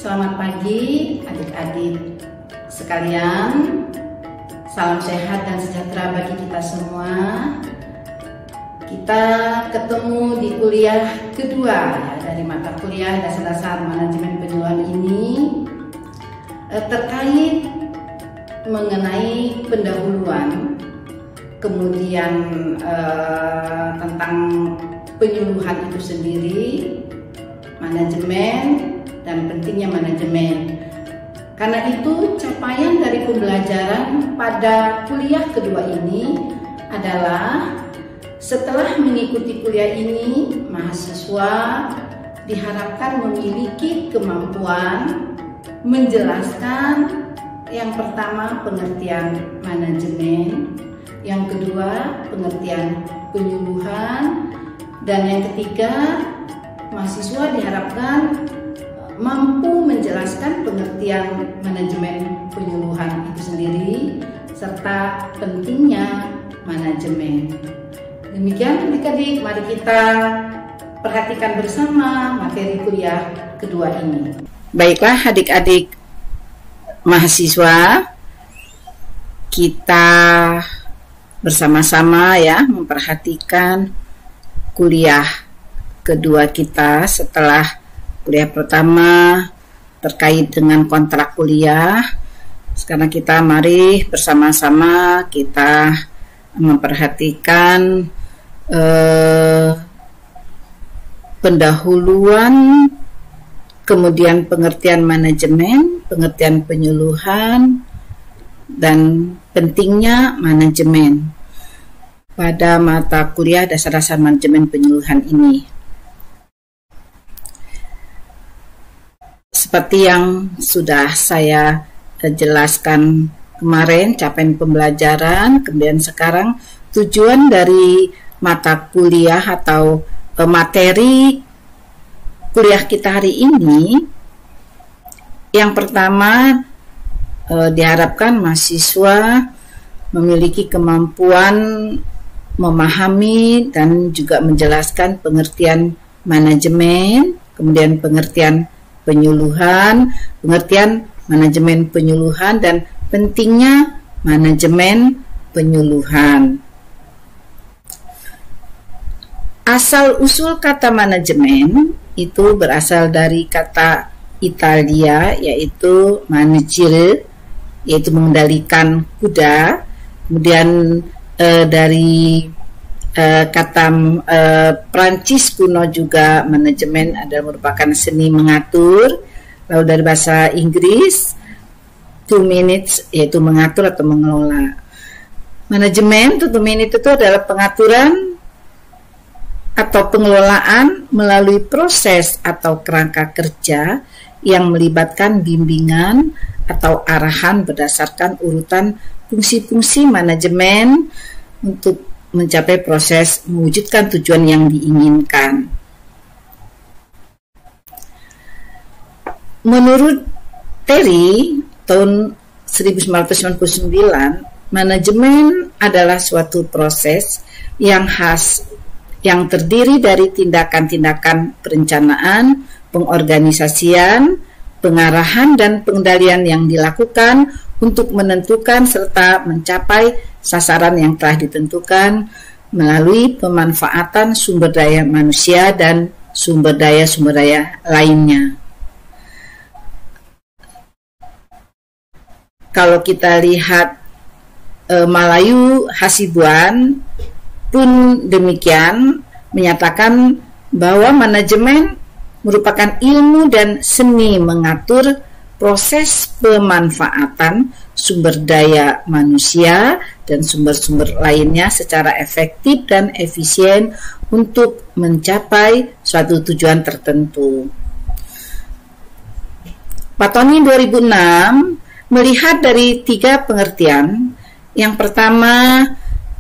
Selamat pagi adik-adik sekalian. Salam sehat dan sejahtera bagi kita semua. Kita ketemu di kuliah kedua ya, dari mata kuliah dasar-dasar manajemen penyuluhan ini terkait mengenai pendahuluan, kemudian tentang penyuluhan itu sendiri, manajemen, dan pentingnya manajemen. Karena itu capaian dari pembelajaran pada kuliah kedua ini adalah setelah mengikuti kuliah ini, mahasiswa diharapkan memiliki kemampuan menjelaskan yang pertama pengertian manajemen, yang kedua pengertian penyuluhan, dan yang ketiga mahasiswa diharapkan mampu menjelaskan pengertian manajemen penyuluhan itu sendiri serta pentingnya manajemen. Demikian adik-adik, mari kita perhatikan bersama materi kuliah kedua ini. Baiklah adik-adik mahasiswa, kita bersama-sama ya memperhatikan kuliah kedua kita setelah kuliah pertama terkait dengan kontrak kuliah. Sekarang kita mari bersama-sama kita memperhatikan pendahuluan, kemudian pengertian manajemen, pengertian penyuluhan, dan pentingnya manajemen pada mata kuliah dasar-dasar manajemen penyuluhan ini. Seperti yang sudah saya jelaskan kemarin, capaian pembelajaran, kemudian sekarang tujuan dari mata kuliah atau materi kuliah kita hari ini. Yang pertama, diharapkan mahasiswa memiliki kemampuan memahami dan juga menjelaskan pengertian manajemen, kemudian pengertian penyuluhan, pengertian manajemen penyuluhan, dan pentingnya manajemen penyuluhan. Asal-usul kata manajemen itu berasal dari kata Italia, yaitu manegere, yaitu mengendalikan kuda. Kemudian dari kata Prancis kuno juga manajemen adalah merupakan seni mengatur. Lalu dari bahasa Inggris to manage, yaitu mengatur atau mengelola. Manajemen to manage itu adalah pengaturan atau pengelolaan melalui proses atau kerangka kerja yang melibatkan bimbingan atau arahan berdasarkan urutan fungsi-fungsi manajemen untuk mencapai proses mewujudkan tujuan yang diinginkan. Menurut Terry tahun 1999, manajemen adalah suatu proses yang khas yang terdiri dari tindakan-tindakan perencanaan, pengorganisasian, pengarahan, dan pengendalian yang dilakukan untuk menentukan serta mencapai sasaran yang telah ditentukan melalui pemanfaatan sumber daya manusia dan sumber daya lainnya. Kalau kita lihat Malayu Hasibuan pun demikian, menyatakan bahwa manajemen merupakan ilmu dan seni mengatur proses pemanfaatan sumber daya manusia dan sumber-sumber lainnya secara efektif dan efisien untuk mencapai suatu tujuan tertentu. Patoni 2006 melihat dari 3 pengertian. Yang pertama,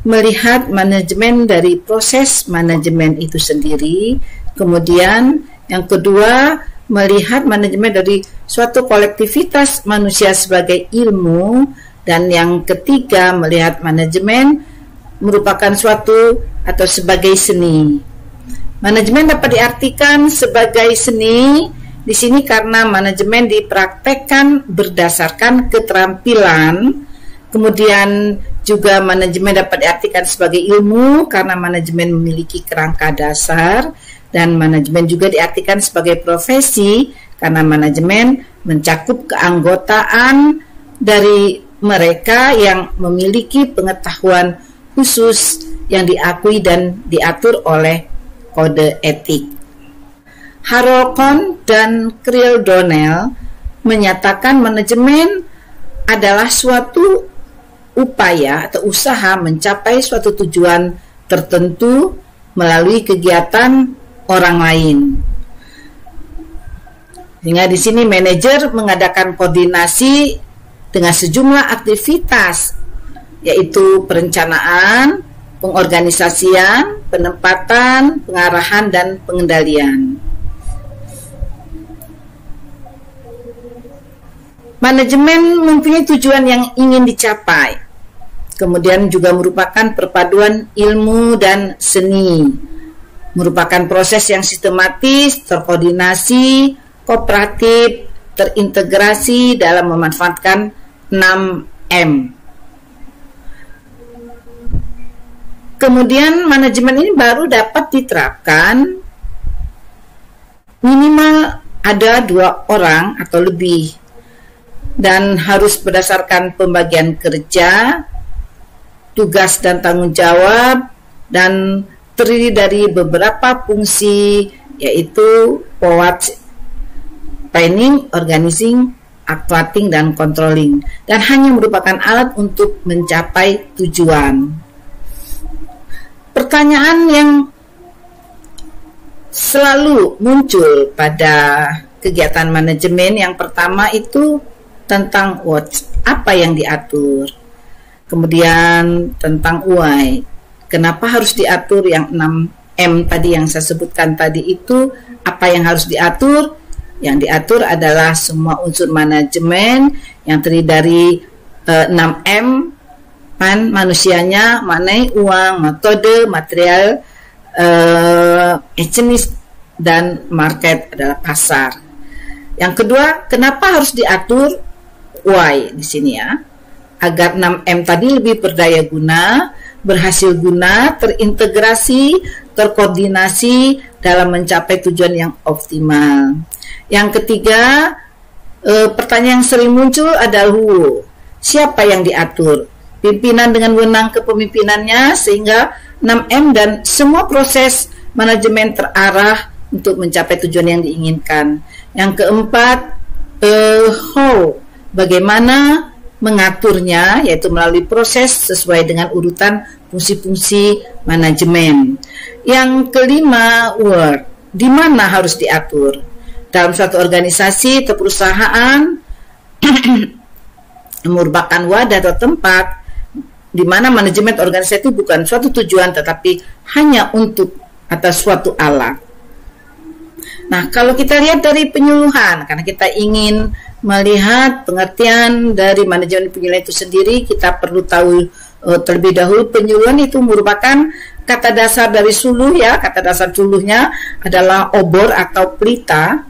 melihat manajemen dari proses manajemen itu sendiri. Kemudian yang kedua, melihat manajemen dari suatu kolektivitas manusia sebagai ilmu, dan yang ketiga melihat manajemen merupakan suatu atau sebagai seni. Manajemen dapat diartikan sebagai seni Di sini karena manajemen dipraktekkan berdasarkan keterampilan, kemudian juga manajemen dapat diartikan sebagai ilmu karena manajemen memiliki kerangka dasar, dan manajemen juga diartikan sebagai profesi karena manajemen mencakup keanggotaan dari mereka yang memiliki pengetahuan khusus yang diakui dan diatur oleh kode etik. Harold Kohn dan Creel Donnell menyatakan manajemen adalah suatu upaya atau usaha mencapai suatu tujuan tertentu melalui kegiatan orang lain. Sehingga di sini manajer mengadakan koordinasi dengan sejumlah aktivitas, yaitu perencanaan, pengorganisasian, penempatan, pengarahan, dan pengendalian. Manajemen mempunyai tujuan yang ingin dicapai, kemudian juga merupakan perpaduan ilmu dan seni, merupakan proses yang sistematis, terkoordinasi, kooperatif, terintegrasi dalam memanfaatkan 6M. Kemudian manajemen ini baru dapat diterapkan minimal ada 2 orang atau lebih, dan harus berdasarkan pembagian kerja, tugas dan tanggung jawab, dan terdiri dari beberapa fungsi, yaitu POWAT, planning, organizing, actuating, dan controlling, dan hanya merupakan alat untuk mencapai tujuan. Pertanyaan yang selalu muncul pada kegiatan manajemen yang pertama itu tentang what, apa yang diatur. Kemudian tentang why, kenapa harus diatur yang 6M tadi yang saya sebutkan tadi itu, apa yang harus diatur? Yang diatur adalah semua unsur manajemen yang terdiri dari 6M, manusianya, money, uang, metode, material, jenis, dan market adalah pasar. Yang kedua, kenapa harus diatur? Why di sini ya, agar 6M tadi lebih berdaya guna, berhasil guna, terintegrasi, terkoordinasi dalam mencapai tujuan yang optimal. Yang ketiga, pertanyaan yang sering muncul adalah who, siapa yang diatur? Pimpinan dengan wewenang kepemimpinannya, sehingga 6M dan semua proses manajemen terarah untuk mencapai tujuan yang diinginkan. Yang keempat, how, bagaimana mengaturnya, yaitu melalui proses sesuai dengan urutan fungsi-fungsi manajemen. Yang kelima, where, di mana harus diatur? Dalam suatu organisasi atau perusahaan merupakan wadah atau tempat di mana manajemen organisasi itu bukan suatu tujuan tetapi hanya untuk atas suatu alat. Nah, kalau kita lihat dari penyuluhan, karena kita ingin melihat pengertian dari manajemen penyuluhan itu sendiri, kita perlu tahu terlebih dahulu penyuluhan itu merupakan kata dasar dari suluh ya. Kata dasar suluhnya adalah obor atau pelita,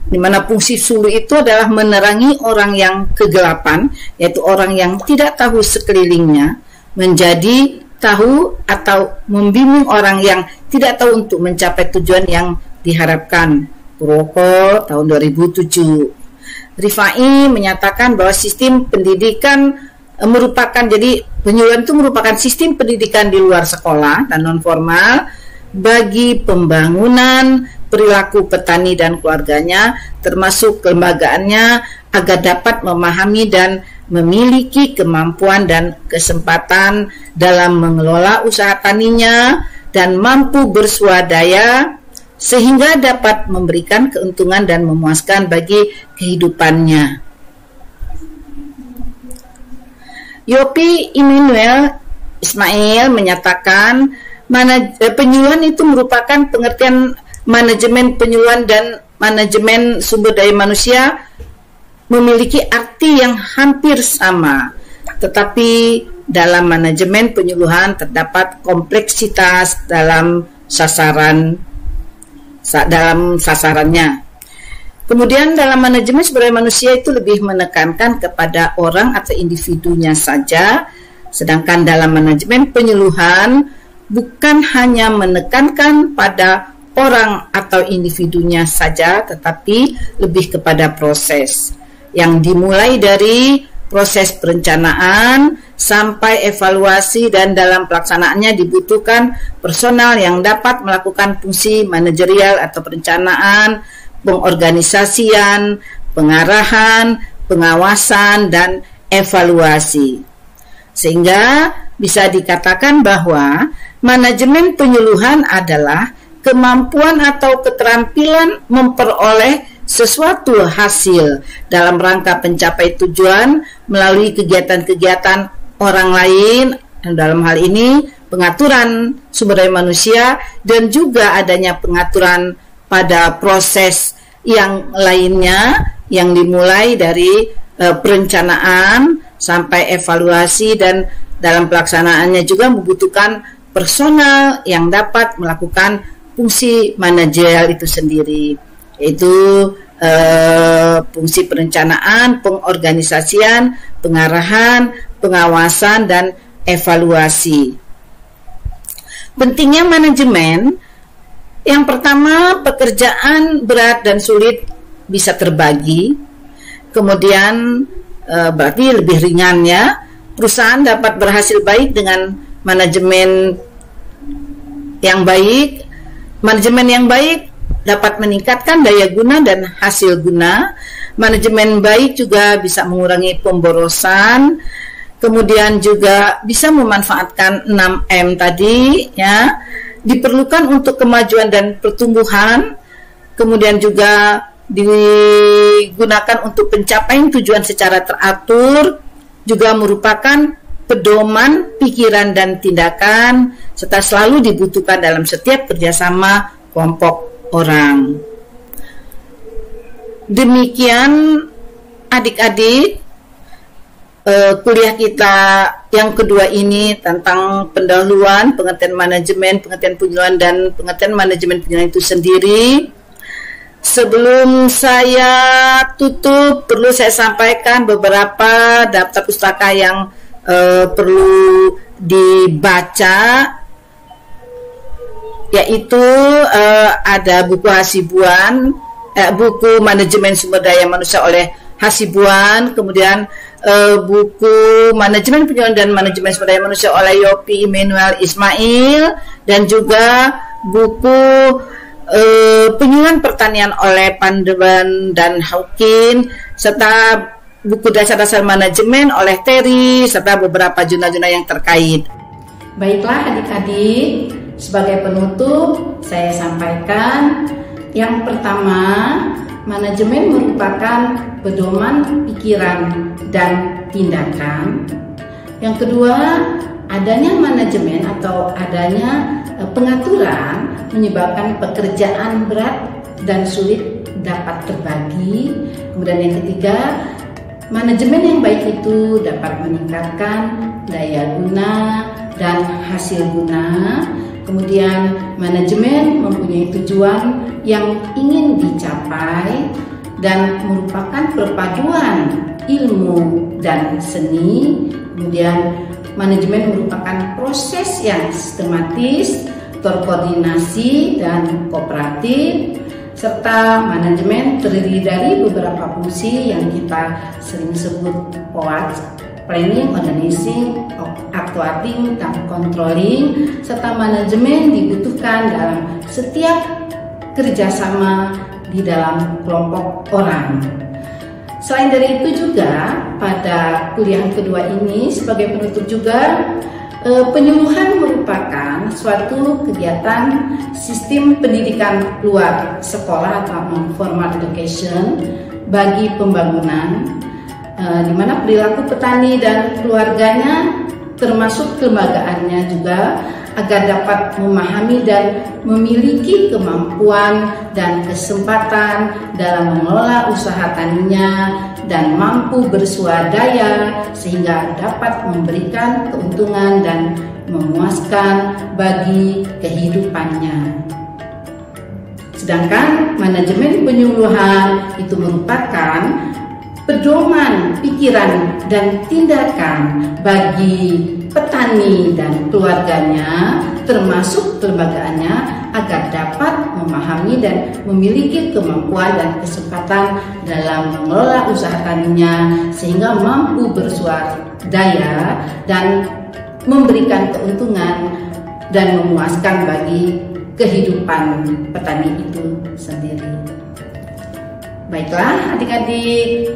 di mana fungsi suluh itu adalah menerangi orang yang kegelapan, yaitu orang yang tidak tahu sekelilingnya, menjadi tahu atau membimbing orang yang tidak tahu untuk mencapai tujuan yang diharapkan. Purwoko tahun 2007. Rifai menyatakan bahwa sistem pendidikan merupakan, jadi penyuluhan itu merupakan sistem pendidikan di luar sekolah dan non formal bagi pembangunan perilaku petani dan keluarganya, termasuk kelembagaannya, agar dapat memahami dan memiliki kemampuan dan kesempatan dalam mengelola usaha taninya dan mampu berswadaya sehingga dapat memberikan keuntungan dan memuaskan bagi kehidupannya. Yopi Immanuel Ismail menyatakan penyuluhan itu merupakan pengertian manajemen penyuluhan dan manajemen sumber daya manusia memiliki arti yang hampir sama, tetapi dalam manajemen penyuluhan terdapat kompleksitas dalam sasarannya. Kemudian dalam manajemen sumber daya manusia itu lebih menekankan kepada orang atau individunya saja, sedangkan dalam manajemen penyuluhan bukan hanya menekankan pada orang atau individunya saja, tetapi lebih kepada proses yang dimulai dari proses perencanaan sampai evaluasi, dan dalam pelaksanaannya dibutuhkan personal yang dapat melakukan fungsi manajerial atau perencanaan, pengorganisasian, pengarahan, pengawasan, dan evaluasi. Sehingga bisa dikatakan bahwa manajemen penyuluhan adalah kemampuan atau keterampilan memperoleh sesuatu hasil dalam rangka pencapai tujuan melalui kegiatan-kegiatan orang lain, dalam hal ini pengaturan sumber daya manusia, dan juga adanya pengaturan pada proses yang lainnya yang dimulai dari perencanaan sampai evaluasi, dan dalam pelaksanaannya juga membutuhkan personal yang dapat melakukan fungsi manajerial itu sendiri, yaitu fungsi perencanaan, pengorganisasian, pengarahan, pengawasan, dan evaluasi. Pentingnya manajemen, yang pertama, pekerjaan berat dan sulit bisa terbagi. Kemudian berarti lebih ringan ya. Perusahaan dapat berhasil baik dengan manajemen yang baik. Manajemen yang baik dapat meningkatkan daya guna dan hasil guna. Manajemen baik juga bisa mengurangi pemborosan. Kemudian juga bisa memanfaatkan 6M tadi ya. Diperlukan untuk kemajuan dan pertumbuhan. Kemudian juga digunakan untuk pencapaian tujuan secara teratur, juga merupakan pedoman pikiran dan tindakan, serta selalu dibutuhkan dalam setiap kerjasama kelompok orang. Demikian adik-adik, kuliah kita yang kedua ini tentang pendahuluan, pengertian manajemen, pengertian penyuluhan, dan pengertian manajemen penyuluhan itu sendiri. Sebelum saya tutup, perlu saya sampaikan beberapa daftar pustaka yang perlu dibaca, yaitu ada buku Hasibuan, buku Manajemen Sumber Daya Manusia oleh Hasibuan, kemudian buku Manajemen Penyuluhan dan Manajemen Sumber Daya Manusia oleh Yopi Immanuel Ismail, dan juga buku Penyuluhan Pertanian oleh Pandewan dan Hawkin, serta buku Dasar-Dasar Manajemen oleh Terry, serta beberapa jurnal-jurnal yang terkait. Baiklah adik-adik, sebagai penutup saya sampaikan yang pertama, manajemen merupakan pedoman pikiran dan tindakan. Yang kedua, adanya manajemen atau adanya pengaturan menyebabkan pekerjaan berat dan sulit dapat terbagi. Kemudian yang ketiga, manajemen yang baik itu dapat meningkatkan daya guna dan hasil guna. Kemudian manajemen mempunyai tujuan yang ingin dicapai dan merupakan perpaduan ilmu dan seni. Kemudian manajemen merupakan proses yang sistematis, terkoordinasi, dan kooperatif, serta manajemen terdiri dari beberapa fungsi yang kita sering sebut POAT, planning, organizing, actuating, dan controlling, serta manajemen dibutuhkan dalam setiap kerjasama di dalam kelompok orang. Selain dari itu juga pada kuliah kedua ini sebagai penutup juga, penyuluhan merupakan suatu kegiatan sistem pendidikan luar sekolah atau non-formal education bagi pembangunan, di mana perilaku petani dan keluarganya termasuk kelembagaannya juga agar dapat memahami dan memiliki kemampuan dan kesempatan dalam mengelola usaha taninya dan mampu berswadaya sehingga dapat memberikan keuntungan dan memuaskan bagi kehidupannya. Sedangkan manajemen penyuluhan itu merupakan pedoman pikiran dan tindakan bagi petani dan keluarganya, termasuk kelembagaannya, agar dapat memahami dan memiliki kemampuan dan kesempatan dalam mengelola usaha taninya, sehingga mampu bersuadaya dan memberikan keuntungan dan memuaskan bagi kehidupan petani itu sendiri. Baiklah adik-adik,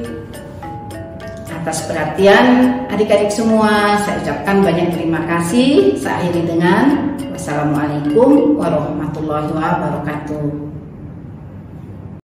atas perhatian adik-adik semua, saya ucapkan banyak terima kasih. Saya akhiri dengan wassalamualaikum warahmatullahi wabarakatuh.